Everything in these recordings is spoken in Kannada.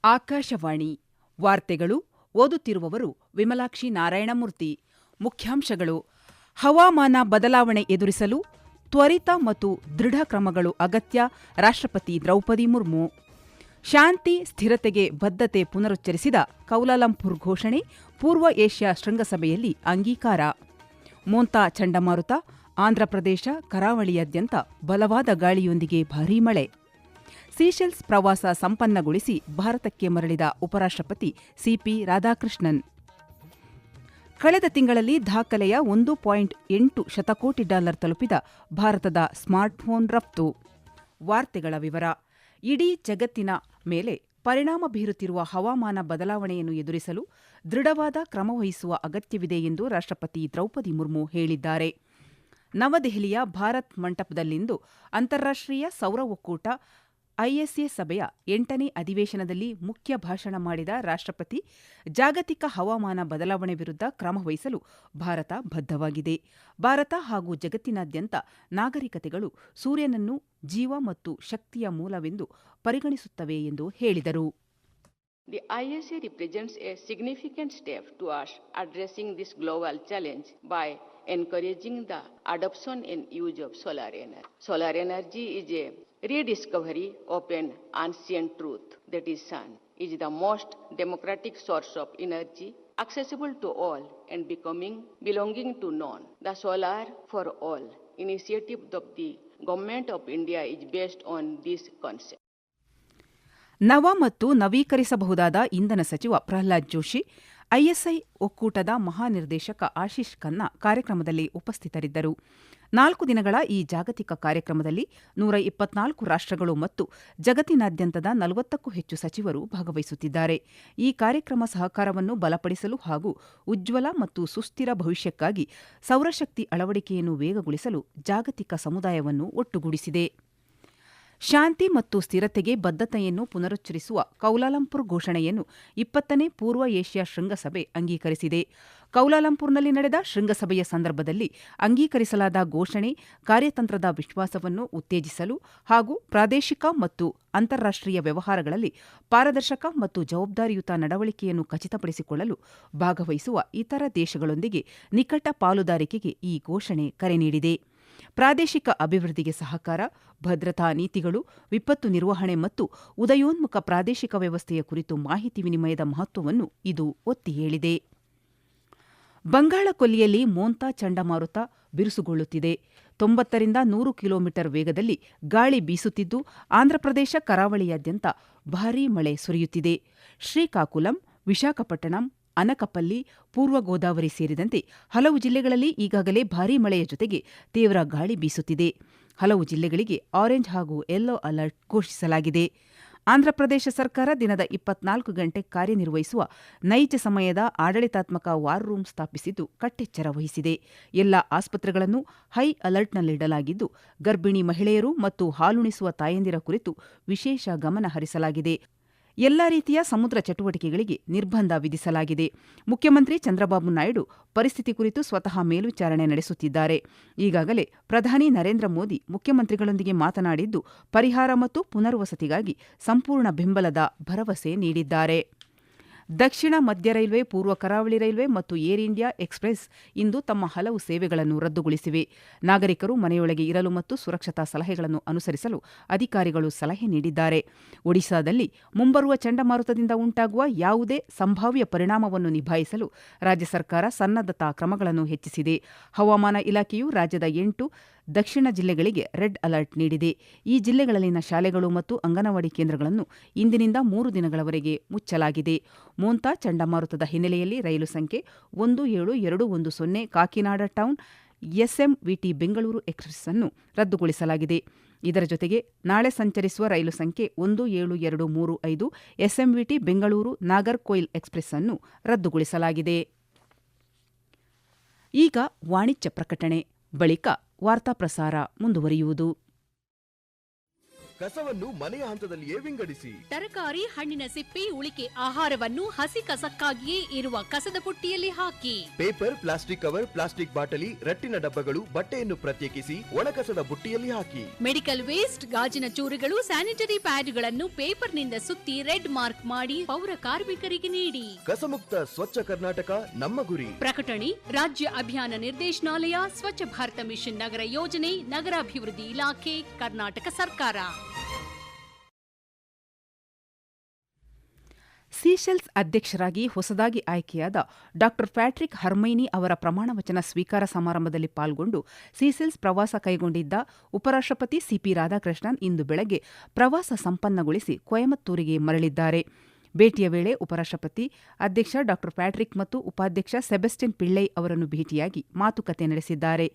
ಆಕಾಶವಾಣಿ ವಾರ್ತೆಗಳು ಓದುತ್ತಿರುವವರು ವಿಮಲಾಕ್ಷಿ ನಾರಾಯಣಮೂರ್ತಿ. ಮುಖ್ಯಾಂಶಗಳು: ಹವಾಮಾನ ಬದಲಾವಣೆ ಎದುರಿಸಲು ತ್ವರಿತ ಮತ್ತು ದೃಢ ಕ್ರಮಗಳು ಅಗತ್ಯ, ರಾಷ್ಟ್ರಪತಿ ದ್ರೌಪದಿ ಮುರ್ಮು. ಶಾಂತಿ, ಸ್ಥಿರತೆಗೆ ಬದ್ಧತೆ ಪುನರುಚ್ಚರಿಸಿದ ಕೌಲಾಲಂಪುರ್ ಘೋಷಣೆ, ಪೂರ್ವ ಏಷ್ಯಾ ಶೃಂಗಸಭೆಯಲ್ಲಿ ಅಂಗೀಕಾರ. ಮೋಂತಾ ಚಂಡಮಾರುತ, ಆಂಧ್ರಪ್ರದೇಶ ಕರಾವಳಿಯಾದ್ಯಂತ ಬಲವಾದ ಗಾಳಿಯೊಂದಿಗೆ ಭಾರೀ ಮಳೆ. ಸೀಶೆಲ್ಸ್ ಪ್ರವಾಸ ಸಂಪನ್ನಗೊಳಿಸಿ ಭಾರತಕ್ಕೆ ಮರಳಿದ ಉಪರಾಷ್ಟ್ರಪತಿ ಸಿಪಿ ರಾಧಾಕೃಷ್ಣನ್. ಕಳೆದ ತಿಂಗಳಲ್ಲಿ ದಾಖಲೆಯ $1.8 ಶತಕೋಟಿ ತಲುಪಿದ ಭಾರತದ ಸ್ಮಾರ್ಟ್ಫೋನ್ ರಫ್ತು. ವಾರ್ತೆಗಳ ವಿವರ. ಇಡೀ ಜಗತ್ತಿನ ಮೇಲೆ ಪರಿಣಾಮ ಬೀರುತ್ತಿರುವ ಹವಾಮಾನ ಬದಲಾವಣೆಯನ್ನು ಎದುರಿಸಲು ದೃಢವಾದ ಕ್ರಮವಹಿಸುವ ಅಗತ್ಯವಿದೆ ಎಂದು ರಾಷ್ಟ್ರಪತಿ ದ್ರೌಪದಿ ಮುರ್ಮು ಹೇಳಿದ್ದಾರೆ. ನವದೆಹಲಿಯ ಭಾರತ್ ಮಂಟಪದಲ್ಲಿಂದು ಅಂತಾರಾಷ್ಟ್ರೀಯ ಸೌರ ಒಕ್ಕೂಟ ಐಎಸ್ಎ ಸಭೆಯ 8ನೇ ಅಧಿವೇಶನದಲ್ಲಿ ಮುಖ್ಯ ಭಾಷಣ ಮಾಡಿದ ರಾಷ್ಟ್ರಪತಿ, ಜಾಗತಿಕ ಹವಾಮಾನ ಬದಲಾವಣೆ ವಿರುದ್ಧ ಕ್ರಮವಹಿಸಲು ಭಾರತ ಬದ್ಧವಾಗಿದೆ. ಭಾರತ ಹಾಗೂ ಜಗತ್ತಿನಾದ್ಯಂತ ನಾಗರಿಕತೆಗಳು ಸೂರ್ಯನನ್ನು ಜೀವ ಮತ್ತು ಶಕ್ತಿಯ ಮೂಲವೆಂದು ಪರಿಗಣಿಸುತ್ತವೆ ಎಂದು ಹೇಳಿದರು. The ISA represents a significant step towards addressing this global challenge by encouraging the adoption and use of solar energy. Solar energy is a rediscovery of an ancient truth, that is, sun is the most democratic source of energy, accessible to all and belonging to none. The Solar for All initiative of the Government of India is based on this concept. ನವ ಮತ್ತು ನವೀಕರಿಸಬಹುದಾದ ಇಂಧನ ಸಚಿವ ಪ್ರಹ್ಲಾದ್ ಜೋಶಿ, ಐಎಸ್ಐ ಒಕ್ಕೂಟದ ಮಹಾನಿರ್ದೇಶಕ ಆಶೀಶ್ ಖನ್ನಾ ಕಾರ್ಯಕ್ರಮದಲ್ಲಿ ಉಪಸ್ಥಿತರಿದ್ದರು. 4 ದಿನಗಳ ಈ ಜಾಗತಿಕ ಕಾರ್ಯಕ್ರಮದಲ್ಲಿ 124 ರಾಷ್ಟ್ರಗಳು ಮತ್ತು ಜಗತ್ತಿನಾದ್ಯಂತದ 40ಕ್ಕೂ ಹೆಚ್ಚು ಸಚಿವರು ಭಾಗವಹಿಸುತ್ತಿದ್ದಾರೆ. ಈ ಕಾರ್ಯಕ್ರಮ ಸಹಕಾರವನ್ನು ಬಲಪಡಿಸಲು ಹಾಗೂ ಉಜ್ವಲ ಮತ್ತು ಸುಸ್ಥಿರ ಭವಿಷ್ಯಕ್ಕಾಗಿ ಸೌರಶಕ್ತಿ ಅಳವಡಿಕೆಯನ್ನು ವೇಗಗೊಳಿಸಲು ಜಾಗತಿಕ ಸಮುದಾಯವನ್ನು ಒಟ್ಟುಗೂಡಿಸಿದೆ. ಶಾಂತಿ ಮತ್ತು ಸ್ಥಿರತೆಗೆ ಬದ್ಧತೆಯನ್ನು ಪುನರುಚ್ಚರಿಸುವ ಕೌಲಾಲಂಪುರ್ ಘೋಷಣೆಯನ್ನು 20ನೇ ಪೂರ್ವ ಏಷ್ಯಾ ಶೃಂಗಸಭೆ ಅಂಗೀಕರಿಸಿದೆ. ಕೌಲಾಲಂಪುರ್ನಲ್ಲಿ ನಡೆದ ಶೃಂಗಸಭೆಯ ಸಂದರ್ಭದಲ್ಲಿ ಅಂಗೀಕರಿಸಲಾದ ಘೋಷಣೆ ಕಾರ್ಯತಂತ್ರದ ವಿಶ್ವಾಸವನ್ನು ಉತ್ತೇಜಿಸಲು ಹಾಗೂ ಪ್ರಾದೇಶಿಕ ಮತ್ತು ಅಂತಾರಾಷ್ಟ್ರೀಯ ವ್ಯವಹಾರಗಳಲ್ಲಿ ಪಾರದರ್ಶಕ ಮತ್ತು ಜವಾಬ್ದಾರಿಯುತ ನಡವಳಿಕೆಯನ್ನು ಖಚಿತಪಡಿಸಿಕೊಳ್ಳಲು ಭಾಗವಹಿಸುವ ಇತರ ದೇಶಗಳೊಂದಿಗೆ ನಿಕಟ ಪಾಲುದಾರಿಕೆಗೆ ಈ ಘೋಷಣೆ ಕರೆ ನೀಡಿದೆ. ಪ್ರಾದೇಶಿಕ ಅಭಿವೃದ್ಧಿಗೆ ಸಹಕಾರ, ಭದ್ರತಾ ನೀತಿಗಳು, ವಿಪತ್ತು ನಿರ್ವಹಣೆ ಮತ್ತು ಉದಯೋನ್ಮುಖ ಪ್ರಾದೇಶಿಕ ವ್ಯವಸ್ಥೆಯ ಕುರಿತು ಮಾಹಿತಿ ವಿನಿಮಯದ ಮಹತ್ವವನ್ನು ಇದು ಒತ್ತಿ ಹೇಳಿದೆ. ಬಂಗಾಳ ಕೊಲ್ಲಿಯಲ್ಲಿ ಮೋಂತಾ ಚಂಡಮಾರುತ ಬಿರುಸುಗೊಳ್ಳುತ್ತಿದೆ. 90ರಿಂದ 100 ಕಿಲೋಮೀಟರ್ ವೇಗದಲ್ಲಿ ಗಾಳಿ ಬೀಸುತ್ತಿದ್ದು, ಆಂಧ್ರಪ್ರದೇಶ ಕರಾವಳಿಯಾದ್ಯಂತ ಭಾರೀ ಮಳೆ ಸುರಿಯುತ್ತಿದೆ. ಶ್ರೀಕಾಕುಲಂ, ವಿಶಾಖಪಟ್ಟಣಂ, ಅನಕಪಲ್ಲಿ, ಪೂರ್ವ ಗೋದಾವರಿ ಸೇರಿದಂತೆ ಹಲವು ಜಿಲ್ಲೆಗಳಲ್ಲಿ ಈಗಾಗಲೇ ಭಾರೀ ಮಳೆಯ ಜೊತೆಗೆ ತೀವ್ರ ಗಾಳಿ ಬೀಸುತ್ತಿದೆ. ಹಲವು ಜಿಲ್ಲೆಗಳಿಗೆ ಆರೆಂಜ್ ಹಾಗೂ ಯೆಲ್ಲೋ ಅಲರ್ಟ್ ಘೋಷಿಸಲಾಗಿದೆ. ಆಂಧ್ರಪ್ರದೇಶ ಸರ್ಕಾರ ದಿನದ 24 ಗಂಟೆ ಕಾರ್ಯನಿರ್ವಹಿಸುವ ನೈಜ ಸಮಯದ ಆಡಳಿತಾತ್ಮಕ ವಾರ್ ರೂಮ್ ಸ್ಥಾಪಿಸಿದ್ದು ಕಟ್ಟೆಚ್ಚರ ವಹಿಸಿದೆ. ಎಲ್ಲ ಆಸ್ಪತ್ರೆಗಳನ್ನು ಹೈ ಅಲರ್ಟ್ನಲ್ಲಿಡಲಾಗಿದ್ದು, ಗರ್ಭಿಣಿ ಮಹಿಳೆಯರು ಮತ್ತು ಹಾಲುಣಿಸುವ ತಾಯಂದಿರ ಕುರಿತು ವಿಶೇಷ ಗಮನ ಹರಿಸಲಾಗಿದೆ. ಎಲ್ಲ ರೀತಿಯ ಸಮುದ್ರ ಚಟುವಟಿಕೆಗಳಿಗೆ ನಿರ್ಬಂಧ ವಿಧಿಸಲಾಗಿದೆ. ಮುಖ್ಯಮಂತ್ರಿ ಚಂದ್ರಬಾಬು ನಾಯ್ಡು ಪರಿಸ್ಥಿತಿ ಕುರಿತು ಸ್ವತಃ ಮೇಲ್ವಿಚಾರಣೆ ನಡೆಸುತ್ತಿದ್ದಾರೆ. ಈಗಾಗಲೇ ಪ್ರಧಾನಿ ನರೇಂದ್ರ ಮೋದಿ ಮುಖ್ಯಮಂತ್ರಿಗಳೊಂದಿಗೆ ಮಾತನಾಡಿದ್ದು, ಪರಿಹಾರ ಮತ್ತು ಪುನರ್ವಸತಿಗಾಗಿ ಸಂಪೂರ್ಣ ಬೆಂಬಲದ ಭರವಸೆ ನೀಡಿದ್ದಾರೆ. ದಕ್ಷಿಣ ಮಧ್ಯ ರೈಲ್ವೆ, ಪೂರ್ವ ಕರಾವಳಿ ರೈಲ್ವೆ ಮತ್ತು ಏರ್ ಇಂಡಿಯಾ ಎಕ್ಸ್‌ಪ್ರೆಸ್ ಇಂದು ತಮ್ಮ ಹಲವು ಸೇವೆಗಳನ್ನು ರದ್ದುಗೊಳಿಸಿವೆ. ನಾಗರಿಕರು ಮನೆಯೊಳಗೆ ಇರಲು ಮತ್ತು ಸುರಕ್ಷತಾ ಸಲಹೆಗಳನ್ನು ಅನುಸರಿಸಲು ಅಧಿಕಾರಿಗಳು ಸಲಹೆ ನೀಡಿದ್ದಾರೆ. ಒಡಿಶಾದಲ್ಲಿ ಮುಂಬರುವ ಚಂಡಮಾರುತದಿಂದ ಉಂಟಾಗುವ ಯಾವುದೇ ಸಂಭಾವ್ಯ ಪರಿಣಾಮವನ್ನು ನಿಭಾಯಿಸಲು ರಾಜ್ಯ ಸರ್ಕಾರ ಸನ್ನದ್ಧತಾ ಕ್ರಮಗಳನ್ನು ಹೆಚ್ಚಿಸಿದೆ. ಹವಾಮಾನ ಇಲಾಖೆಯು ರಾಜ್ಯದ 8 ದಕ್ಷಿಣ ಜಿಲ್ಲೆಗಳಿಗೆ ರೆಡ್ ಅಲರ್ಟ್ ನೀಡಿದೆ. ಈ ಜಿಲ್ಲೆಗಳಲ್ಲಿನ ಶಾಲೆಗಳು ಮತ್ತು ಅಂಗನವಾಡಿ ಕೇಂದ್ರಗಳನ್ನು ಇಂದಿನಿಂದ 3 ದಿನಗಳವರೆಗೆ ಮುಚ್ಚಲಾಗಿದೆ. ಮೋಂತಾ ಚಂಡಮಾರುತದ ಹಿನ್ನೆಲೆಯಲ್ಲಿ ರೈಲು ಸಂಖ್ಯೆ 17210 Kakinada town SMVT Bengaluru express ಅನ್ನು ರದ್ದುಗೊಳಿಸಲಾಗಿದೆ. ಇದರ ಜೊತೆಗೆ ನಾಳೆ ಸಂಚರಿಸುವ ರೈಲು ಸಂಖ್ಯೆ 17235 ಎಸ್ಎಂವಿಟಿ ಬೆಂಗಳೂರು ನಾಗರ್ಕೋಯಿಲ್ ಎಕ್ಸ್‌ಪ್ರೆಸ್ ಅನ್ನು ರದ್ದುಗೊಳಿಸಲಾಗಿದೆ. ಈಗ ವಾಣಿಜ್ಯ ಪ್ರಕಟಣೆ, ಬಳಿಕ ವಾರ್ತಾ ಪ್ರಸಾರ ಮುಂದುವರಿಯುವುದು. ಕಸವನ್ನು ಮನೆಯ ಹಂತದಲ್ಲಿಯೇ ವಿಂಗಡಿಸಿ. ತರಕಾರಿ, ಹಣ್ಣಿನ ಸಿಪ್ಪೆ, ಉಳಿಕೆ ಆಹಾರವನ್ನು ಹಸಿ ಕಸಕ್ಕಾಗಿಯೇ ಇರುವ ಕಸದ ಬುಟ್ಟಿಯಲ್ಲಿ ಹಾಕಿ. ಪೇಪರ್, ಪ್ಲಾಸ್ಟಿಕ್ ಕವರ್, ಪ್ಲಾಸ್ಟಿಕ್ ಬಾಟಲಿ, ರಟ್ಟಿನ ಡಬ್ಬಗಳು, ಬಟ್ಟೆಯನ್ನು ಪ್ರತ್ಯೇಕಿಸಿ ಒಣಕಸದ ಬುಟ್ಟಿಯಲ್ಲಿ ಹಾಕಿ. ಮೆಡಿಕಲ್ ವೇಸ್ಟ್, ಗಾಜಿನ ಚೂರುಗಳು, ಸ್ಯಾನಿಟರಿ ಪ್ಯಾಡ್ಗಳನ್ನು ಪೇಪರ್ನಿಂದ ಸುತ್ತಿ ರೆಡ್ ಮಾರ್ಕ್ ಮಾಡಿ ಪೌರ ಕಾರ್ಮಿಕರಿಗೆ ನೀಡಿ. ಕಸಮುಕ್ತ ಸ್ವಚ್ಛ ಕರ್ನಾಟಕ ನಮ್ಮ ಗುರಿ. ಪ್ರಕಟಣೆ ರಾಜ್ಯ ಅಭಿಯಾನ ನಿರ್ದೇಶನಾಲಯ, ಸ್ವಚ್ಛ ಭಾರತ ಮಿಷನ್ ನಗರ ಯೋಜನೆ, ನಗರಾಭಿವೃದ್ಧಿ ಇಲಾಖೆ, ಕರ್ನಾಟಕ ಸರ್ಕಾರ. ಸೀಶೆಲ್ಸ್ ಅಧ್ಯಕ್ಷರಾಗಿ ಹೊಸದಾಗಿ ಆಯ್ಕೆಯಾದ ಡಾ ಪ್ಯಾಟ್ರಿಕ್ ಹರ್ಮೈನಿ ಅವರ ಪ್ರಮಾಣವಚನ ಸ್ವೀಕಾರ ಸಮಾರಂಭದಲ್ಲಿ ಪಾಲ್ಗೊಂಡು ಸೀಶೆಲ್ಸ್ ಪ್ರವಾಸ ಕೈಗೊಂಡಿದ್ದ ಉಪರಾಷ್ಟ್ರಪತಿ ಸಿಪಿ ರಾಧಾಕೃಷ್ಣನ್ ಇಂದು ಬೆಳಗ್ಗೆ ಪ್ರವಾಸ ಸಂಪನ್ನಗೊಳಿಸಿ ಕೊಯಮತ್ತೂರಿಗೆ ಮರಳಿದ್ದಾರೆ. ಭೇಟಿಯ ವೇಳೆ ಉಪರಾಷ್ಟ್ರಪತಿ ಅಧ್ಯಕ್ಷ ಡಾ ಪ್ಯಾಟ್ರಿಕ್ ಮತ್ತು ಉಪಾಧ್ಯಕ್ಷ ಸೆಬೆಸ್ಟಿನ್ ಪಿಳ್ಳೈ ಅವರನ್ನು ಭೇಟಿಯಾಗಿ ಮಾತುಕತೆ ನಡೆಸಿದ್ದಾರೆ.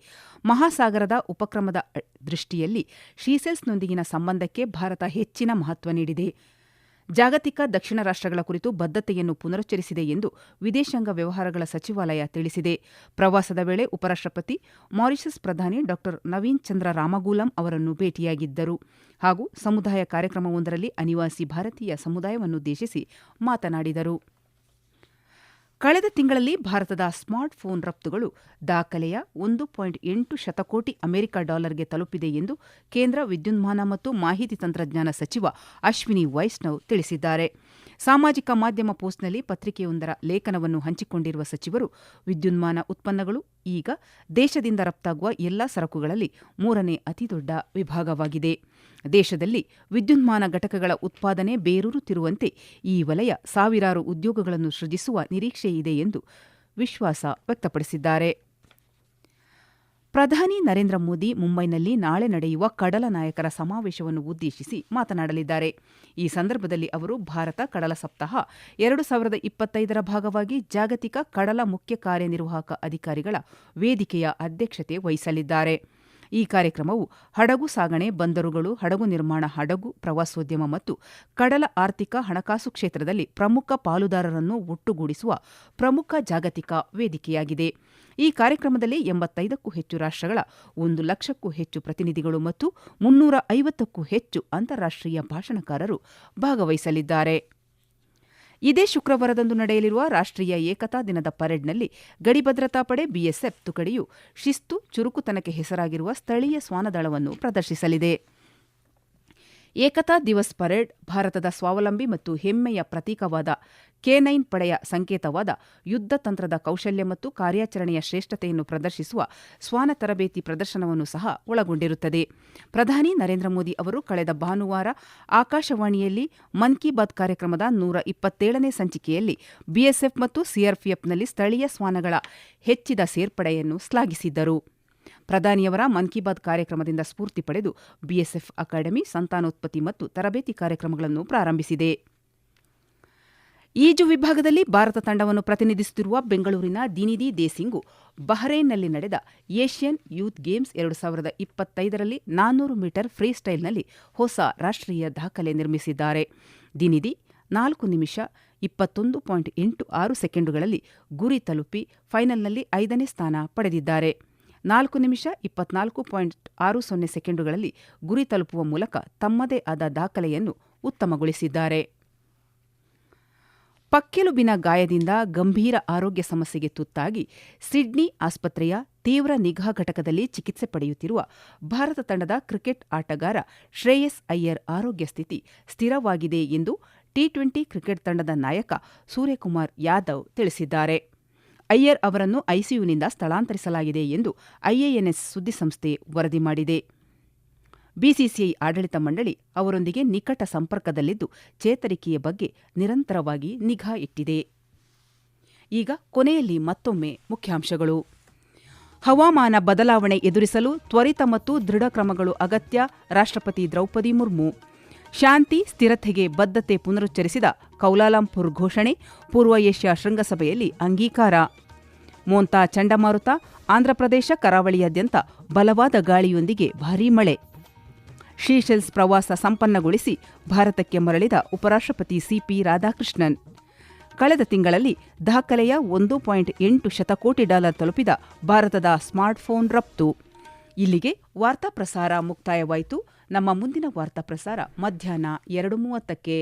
ಮಹಾಸಾಗರದ ಉಪಕ್ರಮದ ದೃಷ್ಟಿಯಲ್ಲಿ ಸೀಶೆಲ್ಸ್ನೊಂದಿಗಿನ ಸಂಬಂಧಕ್ಕೆ ಭಾರತ ಹೆಚ್ಚಿನ ಮಹತ್ವ ನೀಡಿದೆ. ಜಾಗತಿಕ ದಕ್ಷಿಣ ರಾಷ್ಟ್ರಗಳ ಕುರಿತು ಬದ್ಧತೆಯನ್ನು ಪುನರುಚ್ಚರಿಸಿದೆ ಎಂದು ವಿದೇಶಾಂಗ ವ್ಯವಹಾರಗಳ ಸಚಿವಾಲಯ ತಿಳಿಸಿದೆ. ಪ್ರವಾಸದ ವೇಳೆ ಉಪರಾಷ್ಟ್ರಪತಿ ಮಾರಿಷಸ್ ಪ್ರಧಾನಿ ಡಾ ನವೀನ್ ಚಂದ್ರ ರಾಮಗೂಲಂ ಅವರನ್ನು ಭೇಟಿಯಾಗಿದ್ದರು ಹಾಗೂ ಸಮುದಾಯ ಕಾರ್ಯಕ್ರಮವೊಂದರಲ್ಲಿ ಅನಿವಾಸಿ ಭಾರತೀಯ ಸಮುದಾಯವನ್ನುದ್ದೇಶಿಸಿ ಮಾತನಾಡಿದರು. ಕಳೆದ ತಿಂಗಳಲ್ಲಿ ಭಾರತದ ಸ್ಮಾರ್ಟ್ ಫೋನ್ ರಫ್ತುಗಳು ದಾಖಲೆಯ 1.8 ಶತಕೋಟಿ ಅಮೆರಿಕ ಡಾಲರ್ಗೆ ತಲುಪಿದೆ ಎಂದು ಕೇಂದ್ರ ವಿದ್ಯುನ್ಮಾನ ಮತ್ತು ಮಾಹಿತಿ ತಂತ್ರಜ್ಞಾನ ಸಚಿವ ಅಶ್ವಿನಿ ವೈಷ್ಣವ್ ತಿಳಿಸಿದ್ದಾರೆ. ಸಾಮಾಜಿಕ ಮಾಧ್ಯಮ ಪೋಸ್ಟ್ನಲ್ಲಿ ಪತ್ರಿಕೆಯೊಂದರ ಲೇಖನವನ್ನು ಹಂಚಿಕೊಂಡಿರುವ ಸಚಿವರು, ವಿದ್ಯುನ್ಮಾನ ಉತ್ಪನ್ನಗಳು ಈಗ ದೇಶದಿಂದ ರಫ್ತಾಗುವ ಎಲ್ಲಾ ಸರಕುಗಳಲ್ಲಿ 3ನೇ ಅತಿದೊಡ್ಡ ವಿಭಾಗವಾಗಿದೆ. ದೇಶದಲ್ಲಿ ವಿದ್ಯುನ್ಮಾನ ಘಟಕಗಳ ಉತ್ಪಾದನೆ ಬೇರೂರುತ್ತಿರುವಂತೆ ಈ ವಲಯ ಸಾವಿರಾರು ಉದ್ಯೋಗಗಳನ್ನು ಸೃಜಿಸುವ ನಿರೀಕ್ಷೆಯಿದೆ ಎಂದು ವಿಶ್ವಾಸ ವ್ಯಕ್ತಪಡಿಸಿದ್ದಾರೆ. ಪ್ರಧಾನಿ ನರೇಂದ್ರ ಮೋದಿ ಮುಂಬೈನಲ್ಲಿ ನಾಳೆ ನಡೆಯುವ ಕಡಲ ನಾಯಕರ ಸಮಾವೇಶವನ್ನು ಉದ್ದೇಶಿಸಿ ಮಾತನಾಡಲಿದ್ದಾರೆ. ಈ ಸಂದರ್ಭದಲ್ಲಿ ಅವರು ಭಾರತ ಕಡಲ ಸಪ್ತಾಹ 2025ರ ಭಾಗವಾಗಿ ಜಾಗತಿಕ ಕಡಲ ಮುಖ್ಯ ಕಾರ್ಯನಿರ್ವಾಹಕ ಅಧಿಕಾರಿಗಳ ವೇದಿಕೆಯ ಅಧ್ಯಕ್ಷತೆ ವಹಿಸಲಿದ್ದಾರೆ. ಈ ಕಾರ್ಯಕ್ರಮವು ಹಡಗು ಸಾಗಣೆ, ಬಂದರುಗಳು, ಹಡಗು ನಿರ್ಮಾಣ, ಹಡಗು ಪ್ರವಾಸೋದ್ಯಮ ಮತ್ತು ಕಡಲ ಆರ್ಥಿಕ ಹಣಕಾಸು ಕ್ಷೇತ್ರದಲ್ಲಿ ಪ್ರಮುಖ ಪಾಲುದಾರರನ್ನು ಒಟ್ಟುಗೂಡಿಸುವ ಪ್ರಮುಖ ಜಾಗತಿಕ ವೇದಿಕೆಯಾಗಿದೆ. ಈ ಕಾರ್ಯಕ್ರಮದಲ್ಲಿ 85ಕ್ಕೂ ಹೆಚ್ಚು ರಾಷ್ಟ್ರಗಳ 1 ಲಕ್ಷಕ್ಕೂ ಹೆಚ್ಚು ಪ್ರತಿನಿಧಿಗಳು ಮತ್ತು 350ಕ್ಕೂ ಹೆಚ್ಚು ಅಂತಾರಾಷ್ಟ್ರೀಯ ಭಾಷಣಕಾರರು ಭಾಗವಹಿಸಲಿದ್ದಾರೆ. ಇದೇ ಶುಕ್ರವಾರದಂದು ನಡೆಯಲಿರುವ ರಾಷ್ಟ್ರೀಯ ಏಕತಾ ದಿನದ ಪರೇಡ್ನಲ್ಲಿ ಗಡಿ ಭದ್ರತಾ ಪಡೆ ಬಿಎಸ್ಎಫ್ ತುಕಡಿಯು ಶಿಸ್ತು, ಚುರುಕುತನಕ್ಕೆ ಹೆಸರಾಗಿರುವ ಸ್ಥಳೀಯ ಶ್ವಾನದಳವನ್ನು ಪ್ರದರ್ಶಿಸಲಿದೆ. ಏಕತಾ ದಿವಸ್ ಪರೇಡ್ ಭಾರತದ ಸ್ವಾವಲಂಬಿ ಮತ್ತು ಹೆಮ್ಮೆಯ ಪ್ರತೀಕವಾದ K9 ಪಡೆಯ ಸಂಕೇತವಾದ ಯುದ್ಧ ತಂತ್ರದ ಕೌಶಲ್ಯ ಮತ್ತು ಕಾರ್ಯಾಚರಣೆಯ ಶ್ರೇಷ್ಠತೆಯನ್ನು ಪ್ರದರ್ಶಿಸುವ ಶ್ವಾನ ತರಬೇತಿ ಪ್ರದರ್ಶನವನ್ನು ಸಹ ಒಳಗೊಂಡಿರುತ್ತದೆ. ಪ್ರಧಾನಿ ನರೇಂದ್ರ ಮೋದಿ ಅವರು ಕಳೆದ ಭಾನುವಾರ ಆಕಾಶವಾಣಿಯಲ್ಲಿ ಮನ್ ಕಿ ಬಾತ್ ಕಾರ್ಯಕ್ರಮದ 127ನೇ ಸಂಚಿಕೆಯಲ್ಲಿ ಬಿಎಸ್ಎಫ್ ಮತ್ತು ಸಿಆರ್ಪಿಎಫ್ನಲ್ಲಿ ಸ್ಥಳೀಯ ಶ್ವಾನಗಳ ಹೆಚ್ಚಿದ ಸೇರ್ಪಡೆಯನ್ನು ಶ್ಲಾಘಿಸಿದ್ದರು. ಪ್ರಧಾನಿಯವರ ಮನ್ ಕಿ ಬಾತ್ ಕಾರ್ಯಕ್ರಮದಿಂದ ಸ್ಫೂರ್ತಿ ಪಡೆದು ಬಿಎಸ್ಎಫ್ ಅಕಾಡೆಮಿ ಸಂತಾನೋತ್ಪತ್ತಿ ಮತ್ತು ತರಬೇತಿ ಕಾರ್ಯಕ್ರಮಗಳನ್ನು ಪ್ರಾರಂಭಿಸಿದೆ. ಈಜು ವಿಭಾಗದಲ್ಲಿ ಭಾರತ ತಂಡವನ್ನು ಪ್ರತಿನಿಧಿಸುತ್ತಿರುವ ಬೆಂಗಳೂರಿನ ದಿನಿಧಿ ದೇಸಿಂಗು ಬಹ್ರೈನ್ನಲ್ಲಿ ನಡೆದ ಏಷ್ಯನ್ ಯೂತ್ ಗೇಮ್ಸ್ 2025ರಲ್ಲಿ 400 ಮೀಟರ್ ಫ್ರೀಸ್ಟೈಲ್ನಲ್ಲಿ ಹೊಸ ರಾಷ್ಟ್ರೀಯ ದಾಖಲೆ ನಿರ್ಮಿಸಿದ್ದಾರೆ. ದಿನಿಧಿ 4 ನಿಮಿಷ 21.86 ಸೆಕೆಂಡುಗಳಲ್ಲಿ ಗುರಿ ತಲುಪಿ ಫೈನಲ್ನಲ್ಲಿ 5ನೇ ಸ್ಥಾನ ಪಡೆದಿದ್ದಾರೆ. 4 ನಿಮಿಷ 24.60 ಸೆಕೆಂಡುಗಳಲ್ಲಿ ಗುರಿ ತಲುಪುವ ಮೂಲಕ ತಮ್ಮದೇ ಆದ ದಾಖಲೆಯನ್ನು ಉತ್ತಮಗೊಳಿಸಿದ್ದಾರೆ. ಪಕ್ಕೆಲುಬಿನ ಗಾಯದಿಂದ ಗಂಭೀರ ಆರೋಗ್ಯ ಸಮಸ್ಯೆಗೆ ತುತ್ತಾಗಿ ಸಿಡ್ನಿ ಆಸ್ಪತ್ರೆಯ ತೀವ್ರ ನಿಗಾ ಘಟಕದಲ್ಲಿ ಚಿಕಿತ್ಸೆ ಪಡೆಯುತ್ತಿರುವ ಭಾರತ ತಂಡದ ಕ್ರಿಕೆಟ್ ಆಟಗಾರ ಶ್ರೇಯಸ್ ಅಯ್ಯರ್ ಆರೋಗ್ಯ ಸ್ಥಿತಿ ಸ್ಥಿರವಾಗಿದೆ ಎಂದು ಟಿ20 ಕ್ರಿಕೆಟ್ ತಂಡದ ನಾಯಕ ಸೂರ್ಯಕುಮಾರ್ ಯಾದವ್ ತಿಳಿಸಿದ್ದಾರೆ. ಅಯ್ಯರ್ ಅವರನ್ನು ಐಸಿಯುನಿಂದ ಸ್ಥಳಾಂತರಿಸಲಾಗಿದೆ ಎಂದು ಐಎಎನ್ಎಸ್ ಸುದ್ದಿಸಂಸ್ಥೆ ವರದಿ ಮಾಡಿದೆ. ಬಿಸಿಸಿಐ ಆಡಳಿತ ಮಂಡಳಿ ಅವರೊಂದಿಗೆ ನಿಕಟ ಸಂಪರ್ಕದಲ್ಲಿದ್ದು ಚೇತರಿಕೆಯ ಬಗ್ಗೆ ನಿರಂತರವಾಗಿ ನಿಗಾ ಇಟ್ಟಿದೆ. ಈಗ ಕೊನೆಯಲ್ಲಿ ಮತ್ತೊಮ್ಮೆ ಮುಖ್ಯಾಂಶಗಳು. ಹವಾಮಾನ ಬದಲಾವಣೆ ಎದುರಿಸಲು ತ್ವರಿತ ಮತ್ತು ದೃಢ ಕ್ರಮಗಳು ಅಗತ್ಯ, ರಾಷ್ಟ್ರಪತಿ ದ್ರೌಪದಿ ಮುರ್ಮು. ಶಾಂತಿ, ಸ್ಥಿರತೆಗೆ ಬದ್ಧತೆ ಪುನರುಚ್ಚರಿಸಿದ ಕೌಲಾಲಂಪುರ್ ಘೋಷಣೆ, ಪೂರ್ವ ಏಷ್ಯಾ ಶೃಂಗಸಭೆಯಲ್ಲಿ ಅಂಗೀಕಾರ. ಮೋಂತಾ ಚಂಡಮಾರುತ, ಆಂಧ್ರಪ್ರದೇಶ ಕರಾವಳಿಯಾದ್ಯಂತ ಬಲವಾದ ಗಾಳಿಯೊಂದಿಗೆ ಭಾರೀ ಮಳೆ. ಸೀಶೆಲ್ಸ್ ಪ್ರವಾಸ ಸಂಪನ್ನಗೊಳಿಸಿ ಭಾರತಕ್ಕೆ ಮರಳಿದ ಉಪರಾಷ್ಟ್ರಪತಿ ಸಿಪಿ ರಾಧಾಕೃಷ್ಣನ್. ಕಳೆದ ತಿಂಗಳಲ್ಲಿ ದಾಖಲೆಯ 1.8 ಶತಕೋಟಿ ಡಾಲರ್ ತಲುಪಿದ ಭಾರತದ ಸ್ಮಾರ್ಟ್ಫೋನ್ ರಫ್ತು. ಇಲ್ಲಿಗೆ ವಾರ್ತಾ ಪ್ರಸಾರ ಮುಕ್ತಾಯವಾಯಿತು. ನಮ್ಮ ಮುಂದಿನ ವಾರ್ತಾ ಪ್ರಸಾರ ಮಧ್ಯಾಹ್ನ 2:30ಕ್ಕೆ.